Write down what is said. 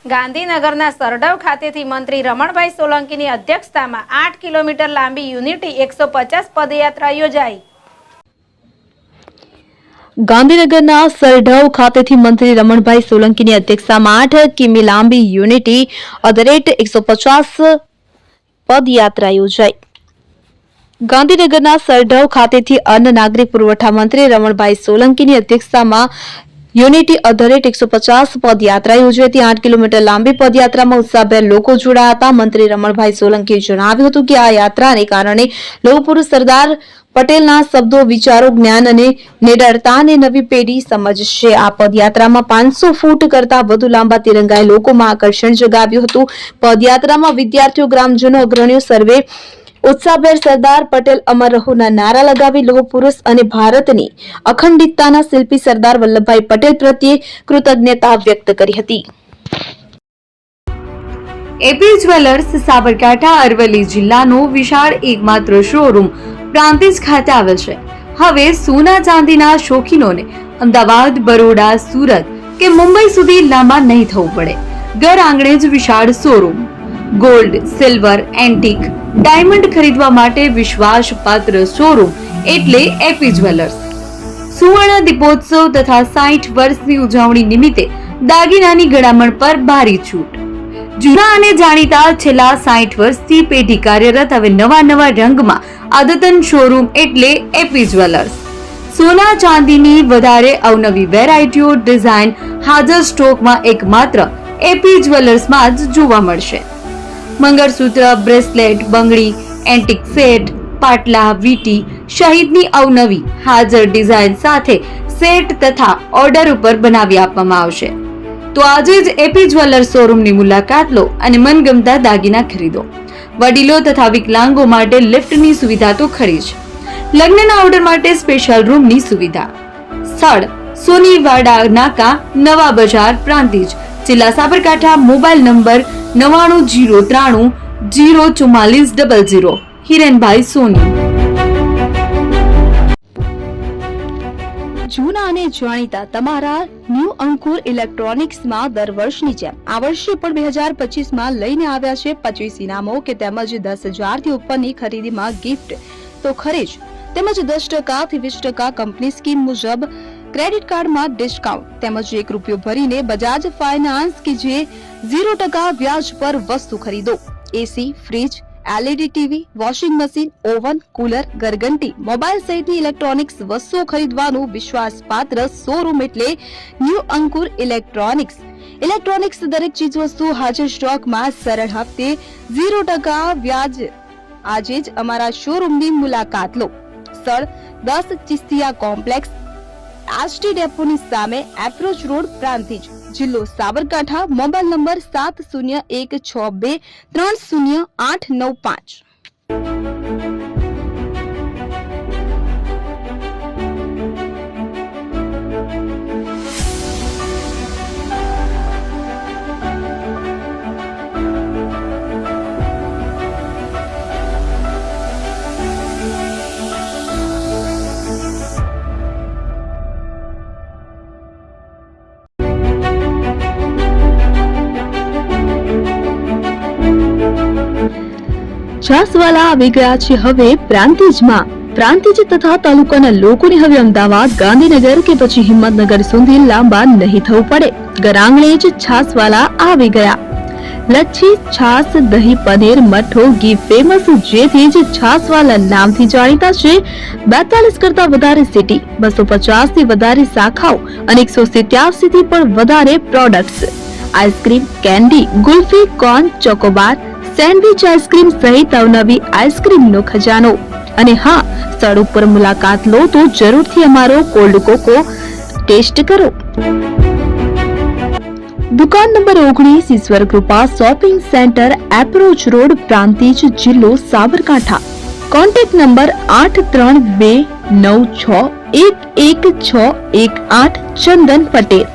ગાંધીનગરના સરડવ ખાતેથી મંત્રી રમણભાઈ સોલંકીની અધ્યક્ષતામાં 8 કિલોમીટર લાંબી યુનિટી 150 પદયાત્રા યોજાઈ। ગાંધીનગરના સરડવ ખાતેથી મંત્રી રમણભાઈ સોલંકીની અધ્યક્ષતામાં 8 કિમી લાંબી યુનિટી @ 150 પદયાત્રા યોજાઈ। ગાંધીનગરના સરડવ ખાતેથી અન્ન નાગરિક પુરવઠા મંત્રી રમણભાઈ સોલંકીની અધ્યક્ષતામાં યુનિટી @ 150 પદયાત્રા યોજાઈ હતી। 8 કિલોમીટર લાંબી પદયાત્રામાં ઉત્સાહભેર લોકો જોડાયા હતા। મંત્રી રમણભાઈ સોલંકીએ જણાવ્યું હતું કે આ યાત્રાને કારણે લોહ પુરુષ સરદાર પટેલના શબ્દો, વિચારો, જ્ઞાન અને નિડરતાને નવી પેઢી સમજશે। આ પદયાત્રામાં 500 ફૂટ કરતા વધુ લાંબા તિરંગાએ લોકોમાં આકર્ષણ જગાવ્યું હતું। પદયાત્રામાં વિદ્યાર્થીઓ, ગ્રામજનો, અગ્રણીઓ સર્વે ઉત્સાહભેર સરદાર પટેલ અમર રહોના નારા લગાવી લોહ પુરુષ અને ભારતની અખંડિતતાના શિલ્પી સરદાર વલ્લભભાઈ પટેલ પ્રત્યે કૃતજ્ઞતા વ્યક્ત કરી હતી। એપી જ્વેલર્સ સાબરકાંઠા અરવલ્લી જિલ્લાનો વિશાળ એકમાત્ર શોરૂમ પ્રાંતિજ ખાતે આવેલ છે। હવે સોના ચાંદીના શોખીનોને અમદાવાદ, બરોડા, સુરત કે મુંબઈ સુધી લાંબા નહીં થવું પડે। ઘર આંગણે જ વિશાળ showroom. Gold, silver, antique, diamond ખરીદવા માટે વિશ્વાસપાત્ર શોરૂમ એટલે એપી જ્વેલર્સ। સુવર્ણ દીપોત્સવ તથા 60 વર્ષની ઉજવણી નિમિત્તે દાગીનાની ગળામણ પર ભારી છૂટ। જૂના અને જાણીતા છેલ્લા 60 વર્ષથી પેઢી કાર્યરત હવે નવા રંગમાં અદ્યતન શોરૂમ એટલે એપી જ્વેલર્સ। સોના ચાંદીની વધારે અવનવી વેરાયટીઓ, ડિઝાઇન હાજર સ્ટોકમાં એકમાત્ર એપી જ્વેલર્સમાં જ જોવા મળશે। મંગળસૂત્ર, બ્રેસલેટ, બંગડી, એન્ટિક સેટ, પાટલા, વીટી સહિતની અવનવી હાજર ડિઝાઇન સાથે સેટ તથા ઓર્ડર ઉપર બનાવી આપવામાં આવશે। તો આજે જ એપી જ્વેલર્સ શોરૂમની મુલાકાત લો અને મનગમતા દાગીના ખરીદો। વડીલો તથા વિકલાંગો માટે લિફ્ટની સુવિધા તો ખરી જ, લગ્નના ઓર્ડર માટે સ્પેશિયલ રૂમની સુવિધા। સ્થળ સોનીવાડા નાકા, નવા બજાર, પ્રાંતિજ, જિલ્લા સાબરકાંઠા। Mobile number 9903 04400। હિરેનભાઈ સોની। જૂના અને જાણીતા તમારા ન્યૂ અંકુર ઇલેક્ટ્રોનિક્સમાં દર વર્ષની જેમ આ વર્ષે પણ 2025માં લઈને આવ્યા છે 25 ઇનામો કે તેમજ 10,000 થી ઉપરની ખરીદીમાં ગિફ્ટ તો ખરી જ, તેમજ 10% થી 20% કંપની સ્કીમ મુજબ ક્રેડિટ કાર્ડમાં ડિસ્કાઉન્ટ તેમજ ₹1 ભરીને બજાજ ફાઇનાન્સ કે જે 0% વ્યાજ પર વસ્તુ ખરીદો। AC, fridge, LED TV, washing machine, oven, cooler, ગરગંટી, મોબાઈલ સહિતની ઇલેક્ટ્રોનિક્સ વસ્તુઓ ખરીદવાનું વિશ્વાસપાત્ર શોરૂમ એટલે ન્યૂ અંકુર ઇલેક્ટ્રોનિક્સ। ઇલેક્ટ્રોનિક્સ દરેક ચીજ વસ્તુ હાજર સ્ટોકમાં, સરળ હપ્તે, 0% વ્યાજ। આજે જ અમારા શોરૂમની મુલાકાત લો। સ્થળ 10 ચિસ્તિયા કોમ્પ્લેક્સ, આરટી ડેપોની સામે, એપ્રોચ રોડ, પ્રાંતિજ, જિલ્લો સાબરકાંઠા। Mobile number 7016230895। છાસવાલા આવી ગયા છે હવે પ્રાંતિજમાં। પ્રાંતિજ તથા તાલુકાના લોકોને હવે અમદાવાદ, ગાંધીનગર કે પછી હિંમતનગર સુધી લાંબા નહીં થવું પડે। ઘર આંગણે જ છાસવાલા આવી ગયા। લચ્છી, છાસ, દહીં, પનીર, મઠો, ઘી ફેમસ, જેથી જ છાસવાલા નામથી જાણીતા છે। 42 કરતા વધારે સિટી, 250 થી વધારે શાખાઓ અને 187 થી પણ વધારે products. Ice cream, candy, kulfi, corn, Chocobar, sandwich ice cream સહિત અવનવી આઈસ્ક્રીમનો ખજાનો। અને હા, સ્થળ ઉપર મુલાકાત લો તો જરૂરથી અમારો કોલ્ડ કોકો ટેસ્ટ કરો। દુકાન number 19, Ishwar Krupa shopping centre, approach road, Prantij, જિલ્લો સાબરકાંઠા। Contact number 8329611618। ચંદન પટેલ।